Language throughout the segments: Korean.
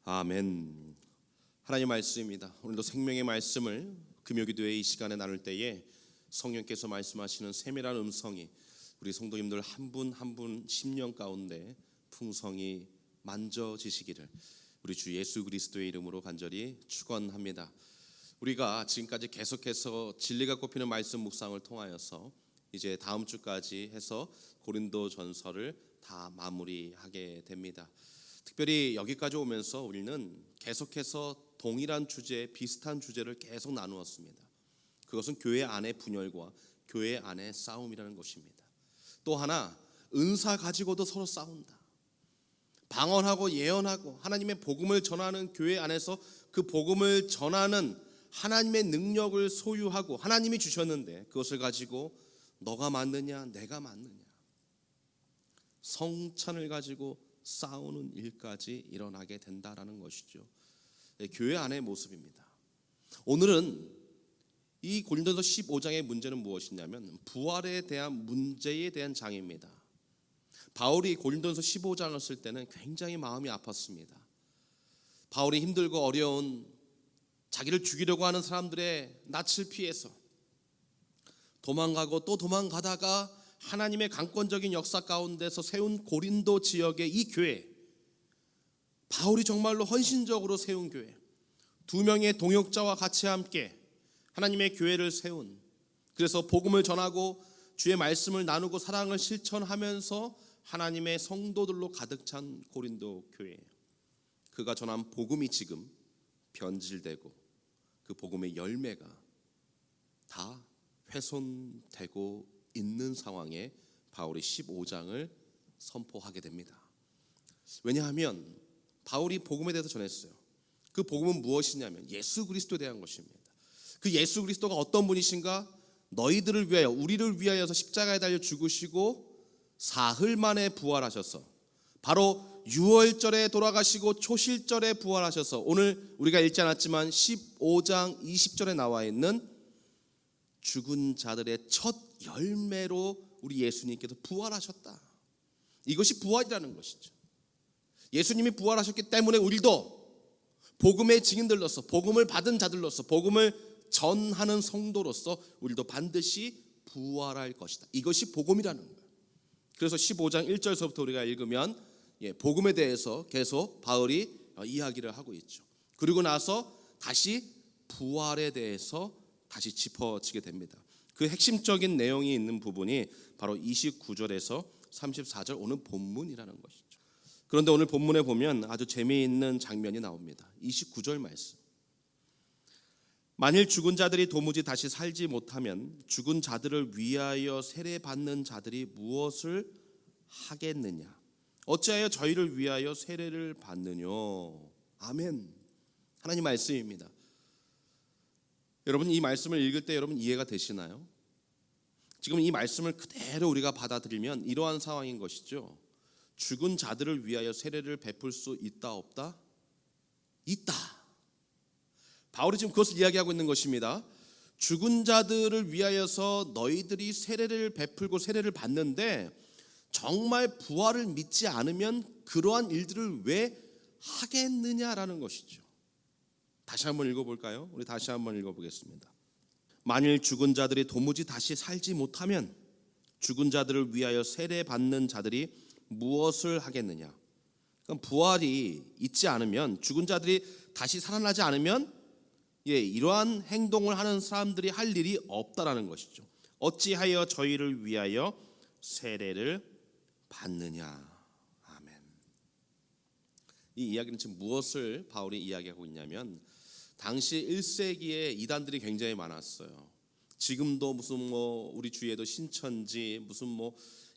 아멘. 하나님 말씀입니다. 오늘도 생명의 말씀을 금요기도회 이 시간에 나눌 때에 성령께서 말씀하시는 세밀한 음성이 우리 성도님들 한 분 한 분 심령 가운데 풍성히 만져지시기를 우리 주 예수 그리스도의 이름으로 간절히 축원합니다. 우리가 지금까지 계속해서 진리가 꼽히는 말씀 묵상을 통하여서 이제 다음 주까지 해서 고린도 전서를 다 마무리하게 됩니다. 특별히 여기까지 오면서 우리는 계속해서 동일한 주제, 비슷한 주제를 계속 나누었습니다. 그것은 교회 안의 분열과 교회 안의 싸움이라는 것입니다. 또 하나, 은사 가지고도 서로 싸운다. 방언하고 예언하고 하나님의 복음을 전하는 교회 안에서 그 복음을 전하는 하나님의 능력을 소유하고 하나님이 주셨는데 그것을 가지고 너가 맞느냐 내가 맞느냐 성찬을 가지고 싸우는 일까지 일어나게 된다라는 것이죠. 교회 안의 모습입니다. 오늘은 이 고린도서 15장의 문제는 무엇이냐면 부활에 대한 문제에 대한 장입니다. 바울이 고린도서 15장을 쓸 때는 굉장히 마음이 아팠습니다. 바울이 힘들고 어려운 자기를 죽이려고 하는 사람들의 낯을 피해서 도망가고 또 도망가다가 하나님의 강권적인 역사 가운데서 세운 고린도 지역의 이 교회, 바울이 정말로 헌신적으로 세운 교회, 두 명의 동역자와 같이 함께 하나님의 교회를 세운, 그래서 복음을 전하고 주의 말씀을 나누고 사랑을 실천하면서 하나님의 성도들로 가득 찬 고린도 교회, 그가 전한 복음이 지금 변질되고 그 복음의 열매가 다 훼손되고 있는 상황에 바울이 15장을 선포하게 됩니다. 왜냐하면 바울이 복음에 대해서 전했어요. 그 복음은 무엇이냐면 예수 그리스도에 대한 것입니다. 그 예수 그리스도가 어떤 분이신가? 너희들을 위하여, 우리를 위하여서 십자가에 달려 죽으시고 사흘 만에 부활하셔서 바로 유월절에 돌아가시고 초실절에 부활하셔서 오늘 우리가 읽지 않았지만 15장 20절에 나와 있는 죽은 자들의 첫 열매로 우리 예수님께서 부활하셨다. 이것이 부활이라는 것이죠. 예수님이 부활하셨기 때문에 우리도 복음의 증인들로서, 복음을 받은 자들로서, 복음을 전하는 성도로서 우리도 반드시 부활할 것이다. 이것이 복음이라는 거예요. 그래서 15장 1절서부터 우리가 읽으면 복음에 대해서 계속 바울이 이야기를 하고 있죠. 그리고 나서 다시 부활에 대해서 다시 짚어지게 됩니다. 그 핵심적인 내용이 있는 부분이 바로 29절에서 34절 오늘 본문이라는 것이죠. 그런데 오늘 본문에 보면 아주 재미있는 장면이 나옵니다. 29절 말씀. 만일 죽은 자들이 도무지 다시 살지 못하면 죽은 자들을 위하여 세례받는 자들이 무엇을 하겠느냐? 어찌하여 저희를 위하여 세례를 받느냐? 아멘. 하나님 말씀입니다. 여러분 이 말씀을 읽을 때 여러분 이해가 되시나요? 지금 이 말씀을 그대로 우리가 받아들이면 이러한 상황인 것이죠. 죽은 자들을 위하여 세례를 베풀 수 있다 없다? 있다. 바울이 지금 그것을 이야기하고 있는 것입니다. 죽은 자들을 위하여서 너희들이 세례를 베풀고 세례를 받는데 정말 부활을 믿지 않으면 그러한 일들을 왜 하겠느냐라는 것이죠. 다시 한번 읽어볼까요? 우리 다시 한번 읽어보겠습니다. 만일 죽은 자들이 도무지 다시 살지 못하면 죽은 자들을 위하여 세례받는 자들이 무엇을 하겠느냐? 그러니까 부활이 있지 않으면, 죽은 자들이 다시 살아나지 않으면 이러한 행동을 하는 사람들이 할 일이 없다라는 것이죠. 어찌하여 저희를 위하여 세례를 받느냐? 아멘. 이 이야기는 지금 무엇을 바울이 이야기하고 있냐면 당시 1세기에 이단들이 굉장히 많았어요. 지금도 무슨 우리 주위에도 신천지 무슨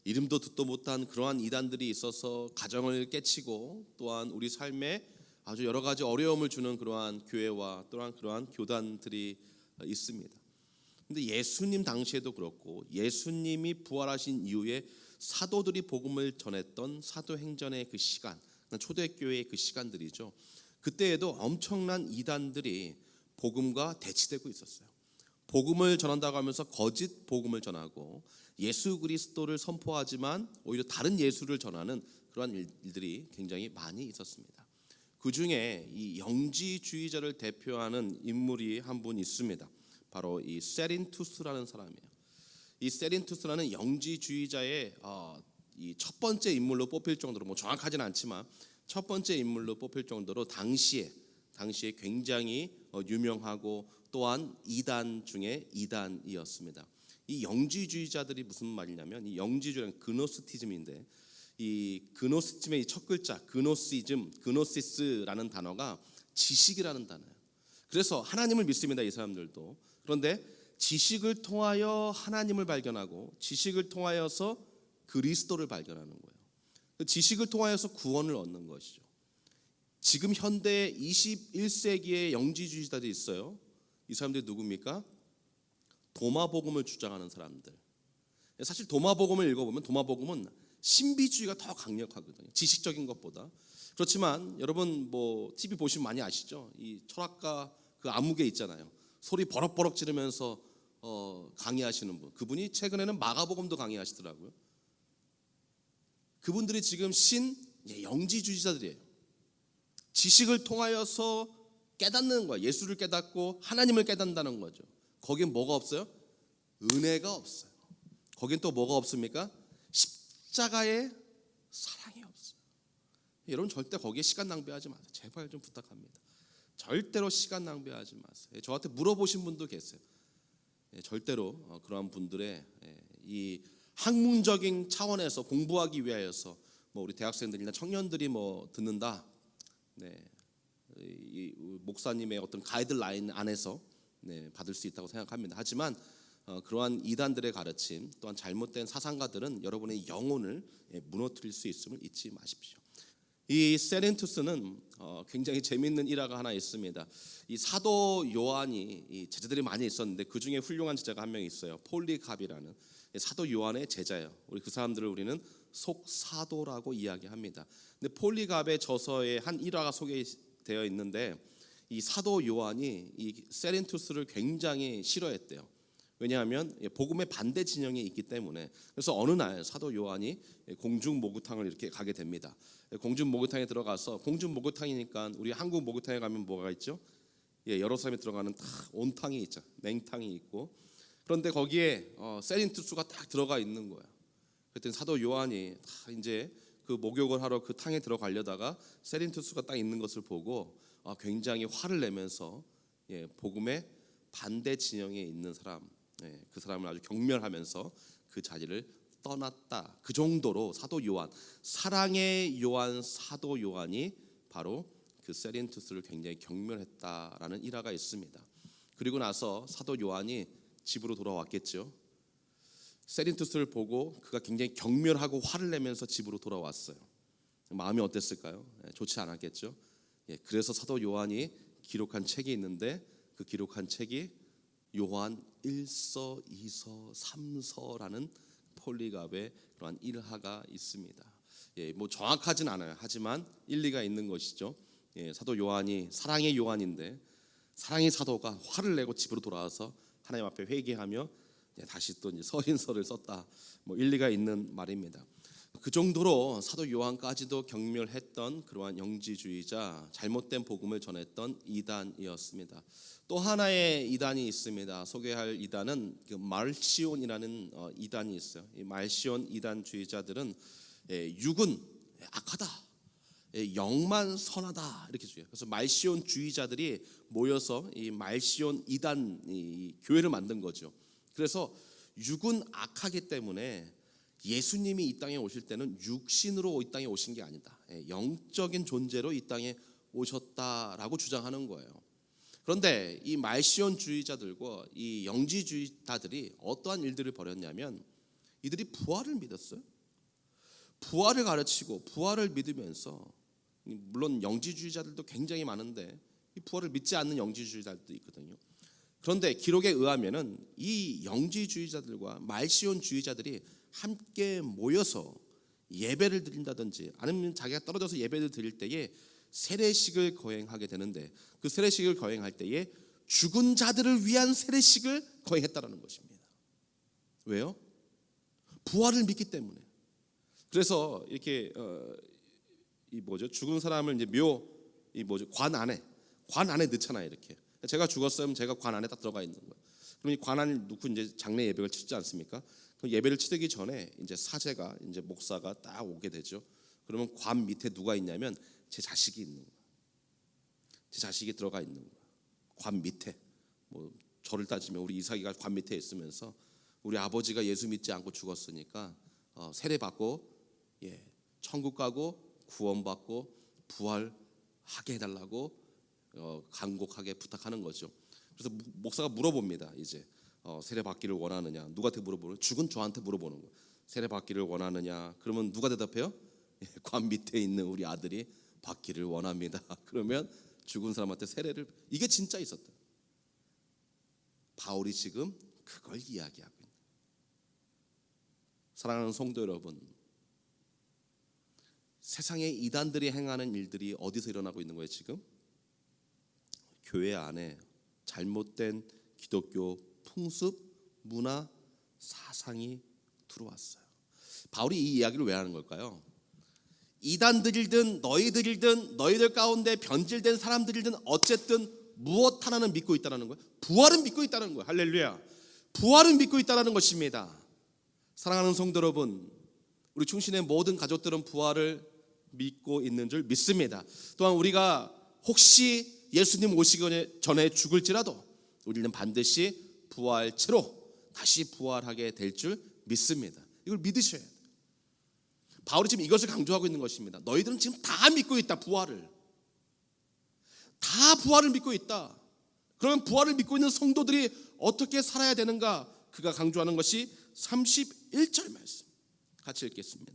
이름도 듣도 못한 그러한 이단들이 있어서 가정을 깨치고 또한 우리 삶에 아주 여러 가지 어려움을 주는 그러한 교회와 또한 그러한 교단들이 있습니다. 근데 예수님 당시에도 그렇고 예수님이 부활하신 이후에 사도들이 복음을 전했던 사도행전의 그 시간, 초대교회의 그 시간들이죠. 그때에도 엄청난 이단들이 복음과 대치되고 있었어요. 복음을 전한다고 하면서 거짓 복음을 전하고 예수 그리스도를 선포하지만 오히려 다른 예수를 전하는 그러한 일들이 굉장히 많이 있었습니다. 그 중에 이 영지주의자를 대표하는 인물이 한 분 있습니다. 바로 이 세린투스라는 사람이에요. 이 세린투스라는 영지주의자의 이 첫 번째 인물로 뽑힐 정도로, 뭐 정확하진 않지만 첫 번째 인물로 뽑힐 정도로 당시에 굉장히 유명하고 또한 이단 중에 이단이었습니다. 이 영지주의자들이 무슨 말이냐면, 이 영지주의는 그노스티즘인데, 이 그노스티즘의 첫 글자 그노시스라는 단어가 지식이라는 단어예요. 그래서 하나님을 믿습니다, 이 사람들도. 그런데 지식을 통하여 하나님을 발견하고 지식을 통하여서 그리스도를 발견하는 거예요. 지식을 통하여서 구원을 얻는 것이죠. 지금 현대 21세기의 영지주의자들이 있어요. 이 사람들이 누굽니까? 도마복음을 주장하는 사람들. 사실 도마복음을 읽어보면 도마복음은 신비주의가 더 강력하거든요, 지식적인 것보다. 그렇지만 여러분 뭐 TV 보시면 많이 아시죠? 이 철학가 그 아무개 있잖아요. 소리 버럭버럭 지르면서 강의하시는 분. 그분이 최근에는 마가복음도 강의하시더라고요. 그분들이 지금 영지주의자들이에요. 지식을 통하여서 깨닫는 거야. 예수를 깨닫고 하나님을 깨닫는다는 거죠. 거긴 뭐가 없어요? 은혜가 없어요. 거긴 또 뭐가 없습니까? 십자가의 사랑이 없어요. 여러분 절대 거기에 시간 낭비하지 마세요. 제발 좀 부탁합니다. 절대로 시간 낭비하지 마세요. 저한테 물어보신 분도 계세요. 절대로 그러한 분들의 이 학문적인 차원에서 공부하기 위하여서 뭐 우리 대학생들이나 청년들이 뭐 듣는다, 이 목사님의 어떤 가이드라인 안에서 받을 수 있다고 생각합니다. 하지만 그러한 이단들의 가르침 또한 잘못된 사상가들은 여러분의 영혼을 무너뜨릴 수 있음을 잊지 마십시오. 이 세린투스는 굉장히 재미있는 일화가 하나 있습니다. 이 사도 요한이 제자들이 많이 있었는데 그 중에 훌륭한 제자가 한 명 있어요. 폴리갑이라는 사도 요한의 제자예요. 그 사람들을 우리는 속사도라고 이야기합니다. 근데 폴리갑의 저서에 한 일화가 소개되어 있는데, 이 사도 요한이 이 세린투스를 굉장히 싫어했대요. 왜냐하면 복음의 반대 진영에 있기 때문에. 그래서 어느 날 사도 요한이 공중 목욕탕을 이렇게 가게 됩니다. 공중 목욕탕에 들어가서, 공중 목욕탕이니까 우리 한국 목욕탕에 가면 뭐가 있죠? 여러 사람이 들어가는 온탕이 있죠. 냉탕이 있고. 그런데 거기에 세린투스가 딱 들어가 있는 거예요. 그랬더니 사도 요한이 이제 그 목욕을 하러 그 탕에 들어가려다가 세린투스가 딱 있는 것을 보고 굉장히 화를 내면서 복음의 반대 진영에 있는 사람, 그 사람을 아주 경멸하면서 그 자리를 떠났다. 그 정도로 사도 요한, 사랑의 요한 사도 요한이 바로 그 세린투스를 굉장히 경멸했다라는 일화가 있습니다. 그리고 나서 사도 요한이 집으로 돌아왔겠죠. 세린투스를 보고 그가 굉장히 경멸하고 화를 내면서 집으로 돌아왔어요. 마음이 어땠을까요? 좋지 않았겠죠. 그래서 사도 요한이 기록한 책이 있는데, 그 기록한 책이 요한 1서, 2서, 3서라는 폴리갑의 그러한 일화가 있습니다. 뭐 정확하진 않아요. 하지만 일리가 있는 것이죠. 사도 요한이 사랑의 요한인데, 사랑의 사도가 화를 내고 집으로 돌아와서 하나님 앞에 회개하며 다시 또 이제 서신서를 썼다. 뭐 일리가 있는 말입니다. 그 정도로 사도 요한까지도 경멸했던 그러한 영지주의자, 잘못된 복음을 전했던 이단이었습니다. 또 하나의 이단이 있습니다. 소개할 이단은 그 말시온이라는 이단이 있어요. 이 말시온 이단주의자들은 육은 악하다, 영만 선하다 이렇게 주의해요. 그래서 말시온 주의자들이 모여서 이 말시온 이단 교회를 만든 거죠. 그래서 육은 악하기 때문에 예수님이 이 땅에 오실 때는 육신으로 이 땅에 오신 게 아니다, 영적인 존재로 이 땅에 오셨다라고 주장하는 거예요. 그런데 이 말시온주의자들과 이 영지주의자들이 어떠한 일들을 벌였냐면, 이들이 부활을 믿었어요. 부활을 가르치고 부활을 믿으면서, 물론 영지주의자들도 굉장히 많은데 이 부활을 믿지 않는 영지주의자들도 있거든요. 그런데 기록에 의하면은 이 영지주의자들과 말시온주의자들이 함께 모여서 예배를 드린다든지 아니면 자기가 떨어져서 예배를 드릴 때에 세례식을 거행하게 되는데, 그 세례식을 거행할 때에 죽은 자들을 위한 세례식을 거행했다라는 것입니다. 왜요? 부활을 믿기 때문에. 그래서 이렇게 죽은 사람을 이제 이 뭐죠? 관 안에 넣잖아요. 이렇게. 제가 죽었으면 제가 관 안에 딱 들어가 있는 거예요. 그럼 이 관 안에 넣고 이제 장례 예배를 치지 않습니까? 그럼 예배를 치르기 전에 이제 사제가 이제 목사가 딱 오게 되죠. 그러면 관 밑에 누가 있냐면 제 자식이 있는 거예요. 제 자식이 들어가 있는 거예요. 관 밑에. 뭐 저를 따지면 우리 이삭이가 관 밑에 있으면서 우리 아버지가 예수 믿지 않고 죽었으니까 세례 받고 천국 가고 구원받고 부활하게 해달라고 간곡하게 부탁하는 거죠. 그래서 목사가 물어봅니다. 이제 세례 받기를 원하느냐? 누구한테 물어보는? 죽은 저한테 물어보는 거예요. 세례 받기를 원하느냐? 그러면 누가 대답해요? 관 밑에 있는 우리 아들이 받기를 원합니다. 그러면 죽은 사람한테 세례를. 이게 진짜 있었다. 바울이 지금 그걸 이야기하고 있는. 사랑하는 성도 여러분, 세상의 이단들이 행하는 일들이 어디서 일어나고 있는 거예요? 지금 교회 안에 잘못된 기독교 풍습, 문화, 사상이 들어왔어요. 바울이 이 이야기를 왜 하는 걸까요? 이단들이든 너희들이든 너희들 가운데 변질된 사람들이든 어쨌든 무엇 하나는 믿고 있다는 거예요. 부활은 믿고 있다는 거예요. 할렐루야. 부활은 믿고 있다는 것입니다. 사랑하는 성도 여러분, 우리 충신의 모든 가족들은 부활을 믿고 있는 줄 믿습니다. 또한 우리가 혹시 예수님 오시기 전에 죽을지라도 우리는 반드시 부활체로 다시 부활하게 될 줄 믿습니다. 이걸 믿으셔야 돼요. 바울이 지금 이것을 강조하고 있는 것입니다. 너희들은 지금 다 믿고 있다. 부활을 다 부활을 믿고 있다. 그러면 부활을 믿고 있는 성도들이 어떻게 살아야 되는가? 그가 강조하는 것이 31절 말씀 같이 읽겠습니다.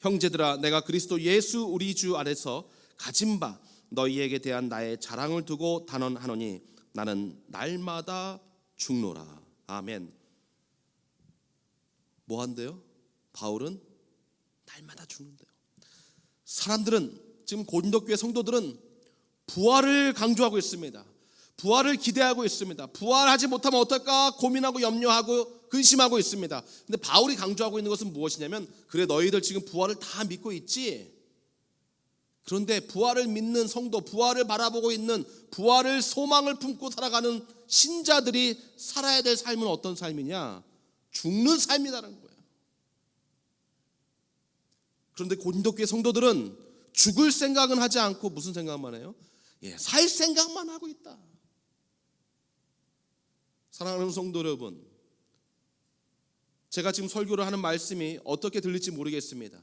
형제들아, 내가 그리스도 예수 우리 주 안에서 가진 바 너희에게 대한 나의 자랑을 두고 단언하노니 나는 날마다 죽노라. 아멘. 뭐 한대요? 바울은 날마다 죽는데요. 사람들은 지금 고린도교회 성도들은 부활을 강조하고 있습니다. 부활을 기대하고 있습니다. 부활하지 못하면 어떨까 고민하고 염려하고 근심하고 있습니다. 근데 바울이 강조하고 있는 것은 무엇이냐면, 그래 너희들 지금 부활을 다 믿고 있지. 그런데 부활을 믿는 성도, 부활을 바라보고 있는, 부활을 소망을 품고 살아가는 신자들이 살아야 될 삶은 어떤 삶이냐? 죽는 삶이라는 거예요. 그런데 고린도교회 성도들은 죽을 생각은 하지 않고 무슨 생각만 해요? 살 생각만 하고 있다. 사랑하는 성도 여러분, 제가 지금 설교를 하는 말씀이 어떻게 들릴지 모르겠습니다.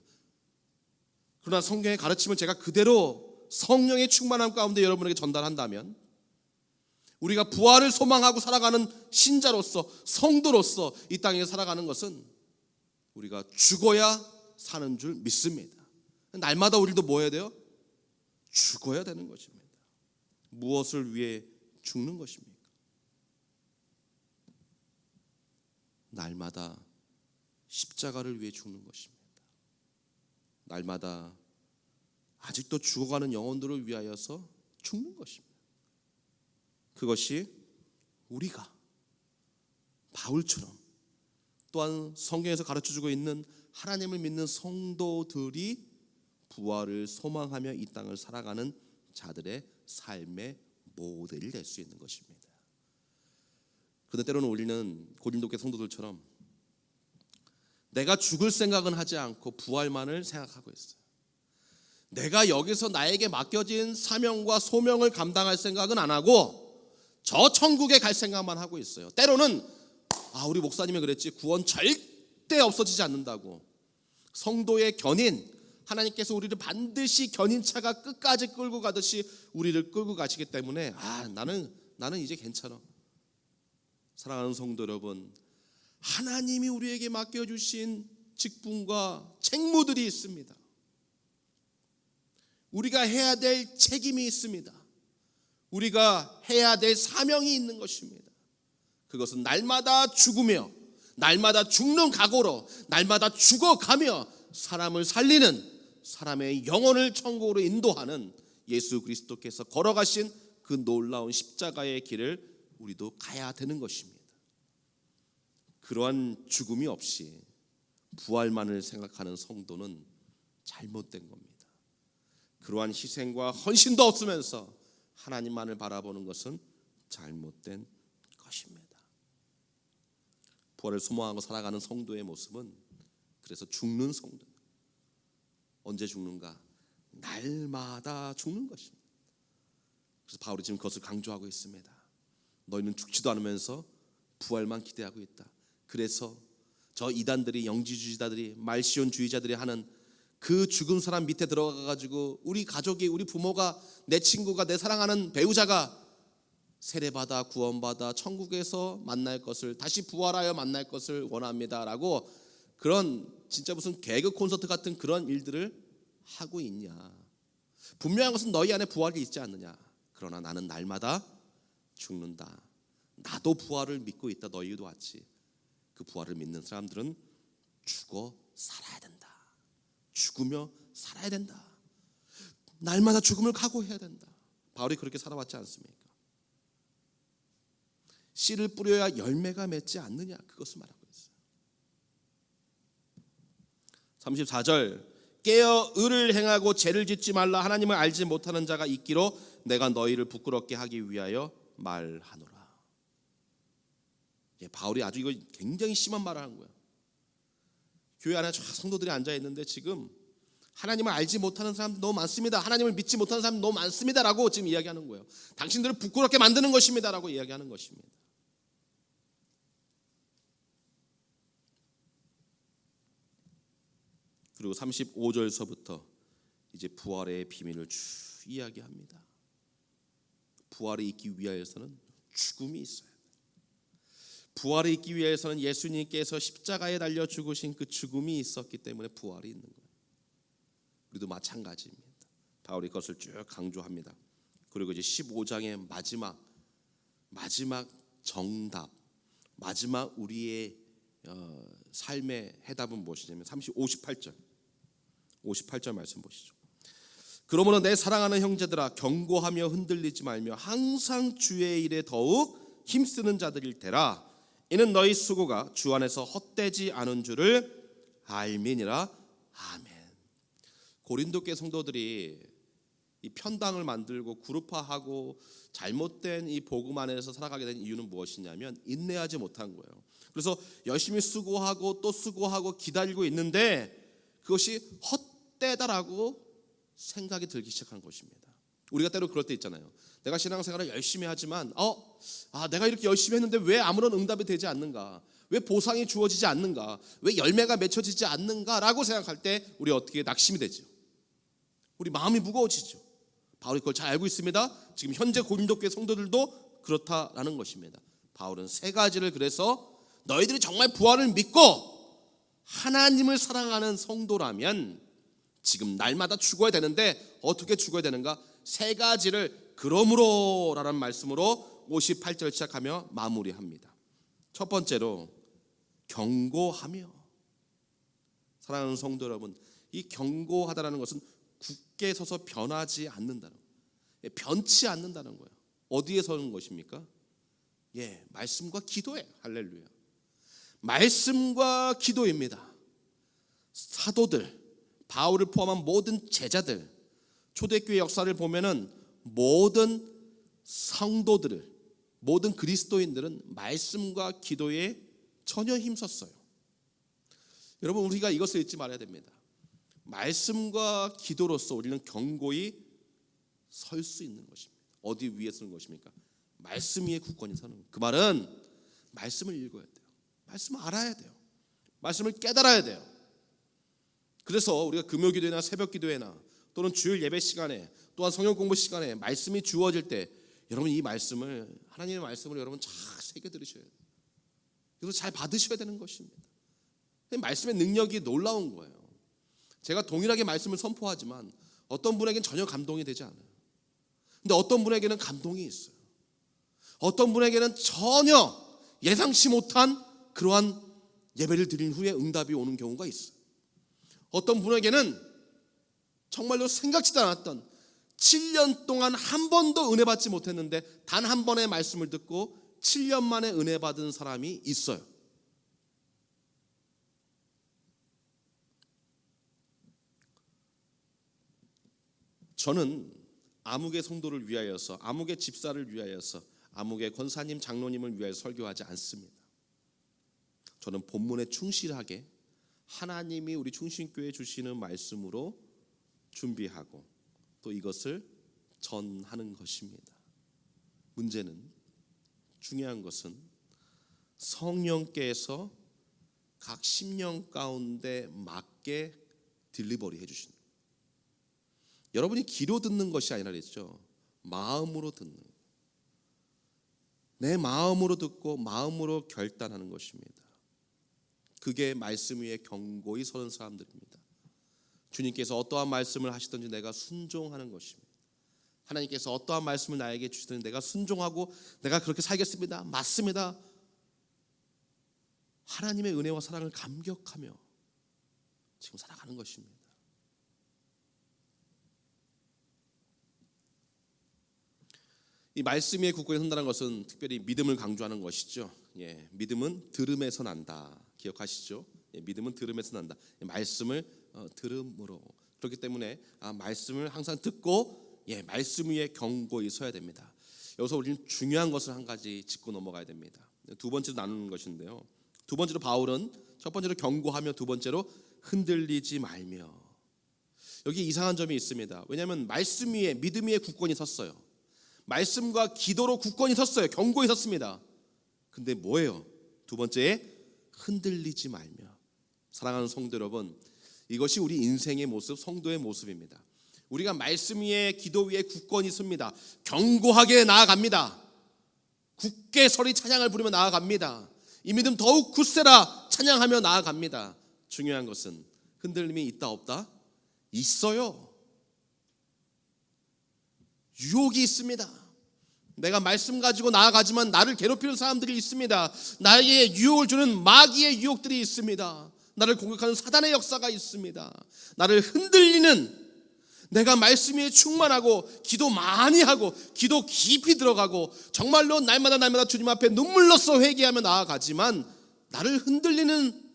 그러나 성경의 가르침을 제가 그대로 성령의 충만함 가운데 여러분에게 전달한다면, 우리가 부활을 소망하고 살아가는 신자로서, 성도로서 이 땅에 살아가는 것은 우리가 죽어야 사는 줄 믿습니다. 날마다 우리도 뭐 해야 돼요? 죽어야 되는 것입니다. 무엇을 위해 죽는 것입니까? 날마다 십자가를 위해 죽는 것입니다. 날마다 아직도 죽어가는 영혼들을 위하여서 죽는 것입니다. 그것이 우리가 바울처럼 또한 성경에서 가르쳐주고 있는 하나님을 믿는 성도들이 부활을 소망하며 이 땅을 살아가는 자들의 삶의 모델이 될 수 있는 것입니다. 그런데 때로는 우리는 고린도교회 성도들처럼 내가 죽을 생각은 하지 않고 부활만을 생각하고 있어요. 내가 여기서 나에게 맡겨진 사명과 소명을 감당할 생각은 안 하고 저 천국에 갈 생각만 하고 있어요. 때로는 우리 목사님이 그랬지, 구원 절대 없어지지 않는다고. 성도의 견인, 하나님께서 우리를 반드시 견인차가 끝까지 끌고 가듯이 우리를 끌고 가시기 때문에 나는 이제 괜찮아. 사랑하는 성도 여러분, 하나님이 우리에게 맡겨주신 직분과 책무들이 있습니다. 우리가 해야 될 책임이 있습니다. 우리가 해야 될 사명이 있는 것입니다. 그것은 날마다 죽으며 날마다 죽는 각오로 날마다 죽어가며 사람을 살리는, 사람의 영혼을 천국으로 인도하는 예수 그리스도께서 걸어가신 그 놀라운 십자가의 길을 우리도 가야 되는 것입니다. 그러한 죽음이 없이 부활만을 생각하는 성도는 잘못된 겁니다. 그러한 희생과 헌신도 없으면서 하나님만을 바라보는 것은 잘못된 것입니다. 부활을 소망하고 살아가는 성도의 모습은 그래서 죽는 성도. 언제 죽는가? 날마다 죽는 것입니다. 그래서 바울이 지금 그것을 강조하고 있습니다. 너희는 죽지도 않으면서 부활만 기대하고 있다. 그래서 저 이단들이, 영지주의자들이, 말시온주의자들이 하는 그 죽은 사람 밑에 들어가가지고 우리 가족이, 우리 부모가, 내 친구가, 내 사랑하는 배우자가 세례받아 구원받아 천국에서 만날 것을, 다시 부활하여 만날 것을 원합니다라고 그런 진짜 무슨 개그 콘서트 같은 그런 일들을 하고 있냐. 분명한 것은 너희 안에 부활이 있지 않느냐. 그러나 나는 날마다 죽는다. 나도 부활을 믿고 있다. 너희도 같이. 그 부활을 믿는 사람들은 죽어 살아야 된다. 죽으며 살아야 된다. 날마다 죽음을 각오해야 된다. 바울이 그렇게 살아왔지 않습니까? 씨를 뿌려야 열매가 맺지 않느냐, 그것을 말하고 있어요. 34절, 깨어 의를 행하고 죄를 짓지 말라. 하나님을 알지 못하는 자가 있기로 내가 너희를 부끄럽게 하기 위하여 말하노라. 바울이 아주 이거 굉장히 심한 말을 하는 거예요. 교회 안에 성도들이 앉아 있는데 지금 하나님을 알지 못하는 사람 너무 많습니다. 하나님을 믿지 못하는 사람 너무 많습니다라고 지금 이야기하는 거예요. 당신들을 부끄럽게 만드는 것입니다라고 이야기하는 것입니다. 그리고 35절서부터 이제 부활의 비밀을 쭉 이야기합니다. 부활이 있기 위하여서는 죽음이 있어요. 부활이 있기 위해서는 예수님께서 십자가에 달려 죽으신 그 죽음이 있었기 때문에 부활이 있는 거예요. 우리도 마찬가지입니다. 바울이 그것을 쭉 강조합니다. 그리고 이제 15장의 마지막 정답, 마지막 우리의 삶의 해답은 무엇이냐면 58절 말씀 보시죠. 그러므로 내 사랑하는 형제들아, 경고하며 흔들리지 말며 항상 주의 일에 더욱 힘쓰는 자들일 테라. 이는 너희 수고가 주 안에서 헛되지 않은 줄을 알미니라. 아멘. 고린도 교회 성도들이 이 편당을 만들고 그룹화하고 잘못된 이 복음 안에서 살아가게 된 이유는 무엇이냐면 인내하지 못한 거예요. 그래서 열심히 수고하고 또 수고하고 기다리고 있는데 그것이 헛되다라고 생각이 들기 시작한 것입니다. 우리가 때로 그럴 때 있잖아요. 내가 신앙생활을 열심히 하지만 내가 이렇게 열심히 했는데 왜 아무런 응답이 되지 않는가? 왜 보상이 주어지지 않는가? 왜 열매가 맺혀지지 않는가라고 생각할 때 우리 어떻게 낙심이 되죠? 우리 마음이 무거워지죠. 바울이 그걸 잘 알고 있습니다. 지금 현재 고린도 교회 성도들도 그렇다라는 것입니다. 바울은 세 가지를 그래서 너희들이 정말 부활을 믿고 하나님을 사랑하는 성도라면 지금 날마다 죽어야 되는데 어떻게 죽어야 되는가? 세 가지를 그러므로라는 말씀으로 58절 시작하며 마무리합니다. 첫 번째로 경고하며. 사랑하는 성도 여러분, 이 경고하다라는 것은 굳게 서서 변하지 않는다는 거예요. 변치 않는다는 거예요. 어디에 서는 것입니까? 말씀과 기도예요. 할렐루야. 말씀과 기도입니다. 사도들, 바울을 포함한 모든 제자들, 초대교회 역사를 보면은 모든 성도들을, 모든 그리스도인들은 말씀과 기도에 전혀 힘썼어요. 여러분, 우리가 이것을 잊지 말아야 됩니다. 말씀과 기도로서 우리는 견고히 설 수 있는 것입니다. 어디 위에 서는 것입니까? 말씀 위에 굳건히 서는 거예요. 그 말은 말씀을 읽어야 돼요. 말씀을 알아야 돼요. 말씀을 깨달아야 돼요. 그래서 우리가 금요기도회나 새벽기도회나 또는 주일 예배 시간에 또한 성경 공부 시간에 말씀이 주어질 때 여러분 이 말씀을, 하나님의 말씀을 여러분 잘 새겨 들으셔야 돼요. 그래서 잘 받으셔야 되는 것입니다. 말씀의 능력이 놀라운 거예요. 제가 동일하게 말씀을 선포하지만 어떤 분에게는 전혀 감동이 되지 않아요. 근데 어떤 분에게는 감동이 있어요. 어떤 분에게는 전혀 예상치 못한 그러한 예배를 드린 후에 응답이 오는 경우가 있어요. 어떤 분에게는 정말로 생각지도 않았던 7년 동안 한 번도 은혜 받지 못했는데 단 한 번의 말씀을 듣고 7년 만에 은혜 받은 사람이 있어요. 저는 아무개 성도를 위하여서, 아무개 집사를 위하여서, 아무개 권사님, 장로님을 위하여 설교하지 않습니다. 저는 본문에 충실하게 하나님이 우리 충신교회에 주시는 말씀으로 준비하고 또 이것을 전하는 것입니다. 문제는, 중요한 것은 성령께서 각 심령 가운데 맞게 딜리버리 해주시는 거예요. 여러분이 귀로 듣는 것이 아니라 그랬죠. 마음으로 듣는, 내 마음으로 듣고 마음으로 결단하는 것입니다. 그게 말씀 위에 경고히 서는 사람들입니다. 주님께서 어떠한 말씀을 하시든지 내가 순종하는 것입니다. 하나님께서 어떠한 말씀을 나에게 주시든지 내가 순종하고 내가 그렇게 살겠습니다. 맞습니다. 하나님의 은혜와 사랑을 감격하며 지금 살아가는 것입니다. 이 말씀 위에 굳건히 선다는 것은 특별히 믿음을 강조하는 것이죠. 믿음은 들음에서 난다. 기억하시죠? 믿음은 들음에서 난다. 말씀을 들음으로. 그렇기 때문에 말씀을 항상 듣고 말씀 위에 경고히 서야 됩니다. 여기서 우리는 중요한 것을 한 가지 짚고 넘어가야 됩니다. 두 번째로 나누는 것인데요. 두 번째로 바울은 첫 번째로 경고하며 두 번째로 흔들리지 말며. 여기 이상한 점이 있습니다. 왜냐하면 말씀 위에, 믿음 위에 굳건히 섰어요. 말씀과 기도로 굳건히 섰어요. 경고히 섰습니다. 근데 뭐예요? 두 번째, 흔들리지 말며. 사랑하는 성도 여러분, 이것이 우리 인생의 모습, 성도의 모습입니다. 우리가 말씀 위에, 기도 위에 굳건히 섭니다. 경고하게 나아갑니다. 굳게 서리 찬양을 부르며 나아갑니다. 이 믿음 더욱 굳세라 찬양하며 나아갑니다. 중요한 것은 흔들림이 있다 없다? 있어요. 유혹이 있습니다. 내가 말씀 가지고 나아가지만 나를 괴롭히는 사람들이 있습니다. 나에게 유혹을 주는 마귀의 유혹들이 있습니다. 나를 공격하는 사단의 역사가 있습니다. 나를 흔들리는, 내가 말씀 위에 충만하고 기도 많이 하고 기도 깊이 들어가고 정말로 날마다 주님 앞에 눈물로써 회개하며 나아가지만 나를 흔들리는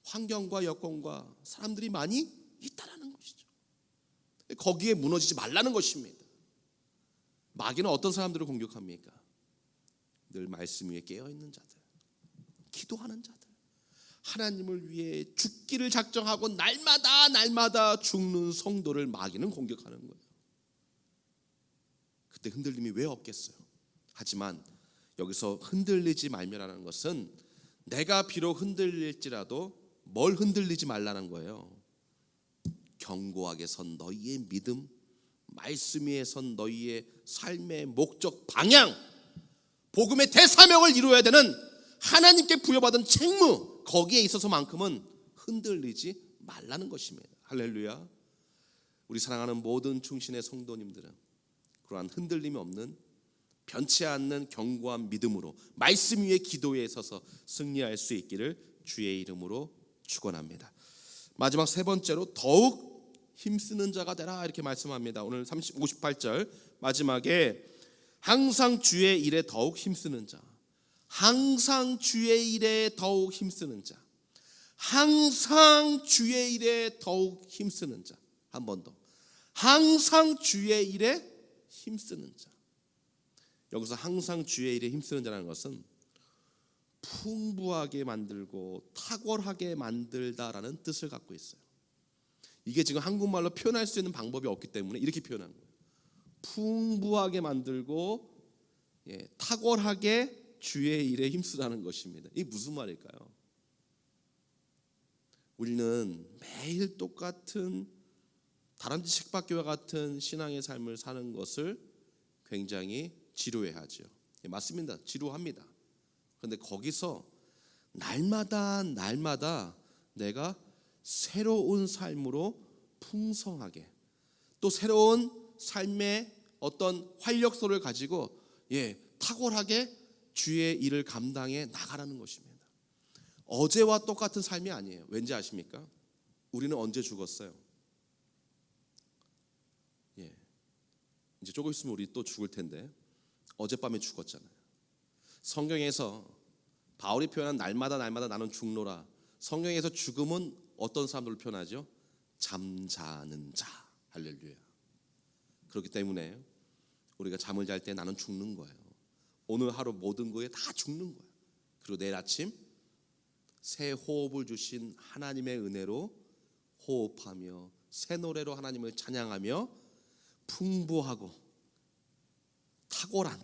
환경과 여건과 사람들이 많이 있다라는 것이죠. 거기에 무너지지 말라는 것입니다. 마귀는 어떤 사람들을 공격합니까? 늘 말씀 위에 깨어있는 자들, 기도하는 자들, 하나님을 위해 죽기를 작정하고 날마다 죽는 성도를 마귀는 공격하는 거예요. 그때 흔들림이 왜 없겠어요? 하지만 여기서 흔들리지 말며라는 것은 내가 비록 흔들릴지라도 뭘 흔들리지 말라는 거예요. 견고하게 선 너희의 믿음, 말씀 위에 선 너희의 삶의 목적 방향, 복음의 대사명을 이루어야 되는 하나님께 부여받은 책무, 거기에 있어서만큼은 흔들리지 말라는 것입니다. 할렐루야. 우리 사랑하는 모든 충신의 성도님들은 그러한 흔들림이 없는, 변치 않는 견고한 믿음으로 말씀 위에 기도에 서서 승리할 수 있기를 주의 이름으로 축원합니다. 마지막 세 번째로 더욱 힘쓰는 자가 되라 이렇게 말씀합니다. 오늘 58절 마지막에 항상 주의 일에 더욱 힘쓰는 자, 항상 주의 일에 더욱 힘쓰는 자, 항상 주의 일에 더욱 힘쓰는 자. 한 번 더, 항상 주의 일에 힘쓰는 자. 여기서 항상 주의 일에 힘쓰는 자라는 것은 풍부하게 만들고 탁월하게 만들다라는 뜻을 갖고 있어요. 이게 지금 한국말로 표현할 수 있는 방법이 없기 때문에 이렇게 표현한 거예요. 풍부하게 만들고 탁월하게 주의 일에 힘쓰라는 것입니다. 이게 무슨 말일까요? 우리는 매일 똑같은 다람쥐 책박기와 같은 신앙의 삶을 사는 것을 굉장히 지루해하죠. 맞습니다. 지루합니다. 그런데 거기서 날마다 내가 새로운 삶으로 풍성하게, 또 새로운 삶의 어떤 활력소를 가지고 탁월하게 주의 일을 감당해 나가라는 것입니다. 어제와 똑같은 삶이 아니에요. 왠지 아십니까? 우리는 언제 죽었어요? 이제 조금 있으면 우리 또 죽을 텐데 어젯밤에 죽었잖아요. 성경에서 바울이 표현한 날마다 나는 죽노라, 성경에서 죽음은 어떤 사람들을 표현하죠? 잠자는 자. 할렐루야. 그렇기 때문에 우리가 잠을 잘 때 나는 죽는 거예요. 오늘 하루 모든 거에 다 죽는 거예요. 그리고 내일 아침 새 호흡을 주신 하나님의 은혜로 호흡하며 새 노래로 하나님을 찬양하며 풍부하고 탁월한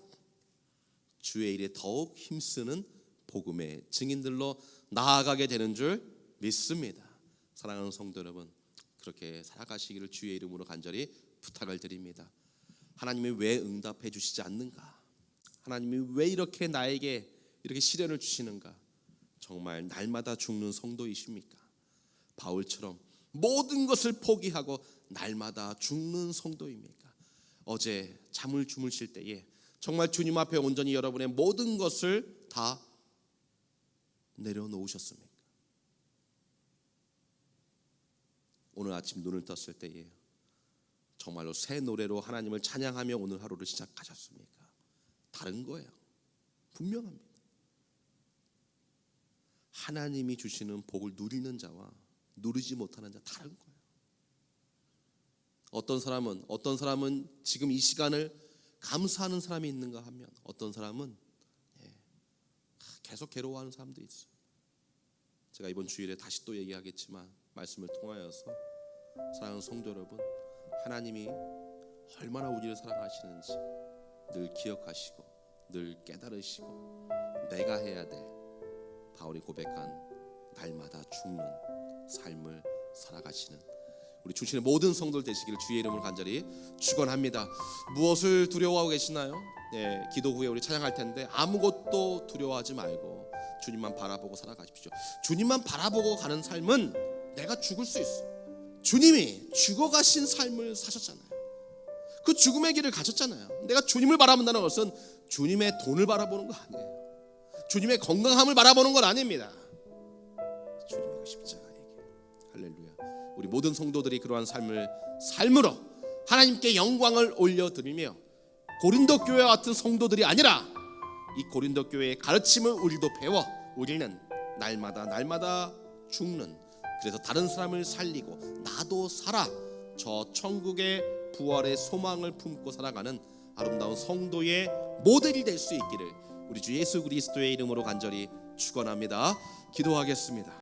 주의 일에 더욱 힘쓰는 복음의 증인들로 나아가게 되는 줄 믿습니다. 사랑하는 성도 여러분, 그렇게 살아가시기를 주의 이름으로 간절히 부탁을 드립니다. 하나님이 왜 응답해 주시지 않는가? 하나님이 왜 이렇게 나에게 이렇게 시련을 주시는가? 정말 날마다 죽는 성도이십니까? 바울처럼 모든 것을 포기하고 날마다 죽는 성도입니까? 어제 잠을 주무실 때에 정말 주님 앞에 온전히 여러분의 모든 것을 다 내려놓으셨습니까? 오늘 아침 눈을 떴을 때에 정말로 새 노래로 하나님을 찬양하며 오늘 하루를 시작하셨습니까? 다른 거예요. 분명합니다. 하나님이 주시는 복을 누리는 자와 누리지 못하는 자 다른 거예요. 어떤 사람은 지금 이 시간을 감사하는 사람이 있는가 하면 어떤 사람은 계속 괴로워하는 사람도 있어요. 제가 이번 주일에 다시 또 얘기하겠지만 말씀을 통하여서 사랑하는 성도 여러분, 하나님이 얼마나 우리를 사랑하시는지 늘 기억하시고 늘 깨달으시고 내가 해야 될 바울이 고백한 날마다 죽는 삶을 살아가시는 우리 주신의 모든 성도들 되시기를 주의 이름으로 간절히 축원합니다. 무엇을 두려워하고 계시나요? 기도 후에 우리 찬양할 텐데 아무것도 두려워하지 말고 주님만 바라보고 살아가십시오. 주님만 바라보고 가는 삶은 내가 죽을 수 있어. 주님이 죽어가신 삶을 사셨잖아요. 그 죽음의 길을 가셨잖아요. 내가 주님을 바라본다는 것은 주님의 돈을 바라보는 거 아니에요. 주님의 건강함을 바라보는 건 아닙니다. 주님의 십자가에게. 할렐루야. 우리 모든 성도들이 그러한 삶으로 하나님께 영광을 올려드리며 고린도 교회와 같은 성도들이 아니라 이 고린도 교회의 가르침을 우리도 배워 우리는 날마다 죽는, 그래서 다른 사람을 살리고 나도 살아 저 천국의 부활의 소망을 품고 살아가는 아름다운 성도의 모델이 될 수 있기를 우리 주 예수 그리스도의 이름으로 간절히 축원합니다. 기도하겠습니다.